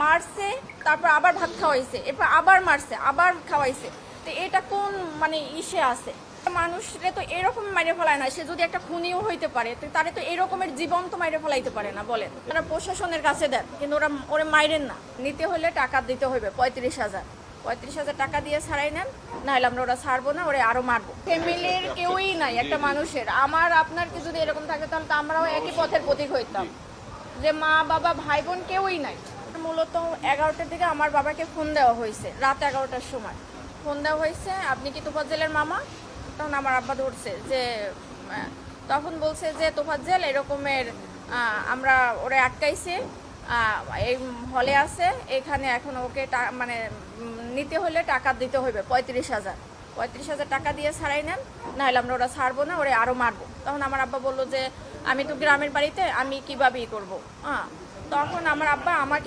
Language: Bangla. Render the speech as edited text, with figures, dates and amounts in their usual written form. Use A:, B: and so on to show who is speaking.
A: মারছে, তারপর আবার ভাত খাওয়াইছে, এরপর আবার মারছে, আবার খাওয়াইছে। তো এটা কোন মানে ইসে আছে? মানুষরে তো এরকম মাইরে ফেলায় না, সে যদি একটা খুনিও হইতে পারে তো তারে তো এরকমের জীবন্ত মাইরে ফেলাইতে পারে না। বলেন, তারা প্রশাসনের কাছে দেন, কিন্তু ওরা মাইরেন না। নিতে হলে টাকা দিতে হবে 35,000। 35,000 টাকা দিয়ে ছাড়াই নেন, নাহলে আমরা ওরা ছাড়বো না, ওরা আরো মারবো। ফ্যামিলির কেউই নাই একটা মানুষের। আমার আপনার কি যদি এরকম থাকে তাহলে তো আমরাও একই পথের প্রতীক হইতাম, যে মা বাবা ভাই বোন কেউই নাই। মূলত 11টার দিকে আমার বাবাকে ফোন দেওয়া হয়েছে, রাত 11টার সময় ফোন দেওয়া হয়েছে, আপনি কি তোফাজ্জেলের মামা? তখন আমার আব্বা ধরছে যে তখন বলছে যে তোফাজ্জেল এরকমের আমরা ওরা আটকাইছে, এই হলে আছে, এখানে এখন ওকে মানে নিতে হলে টাকা দিতে হবে 35,000। 35,000 টাকা দিয়ে ছাড়াই নেন, নাহলে আমরা ওরা ছাড়বো না, ওরা আরও মারবো। তখন আমার আব্বা বললো যে আমি তো গ্রামের বাড়িতে, আমি কীভাবে ই করবো। তখন আমার আব্বা আমাকে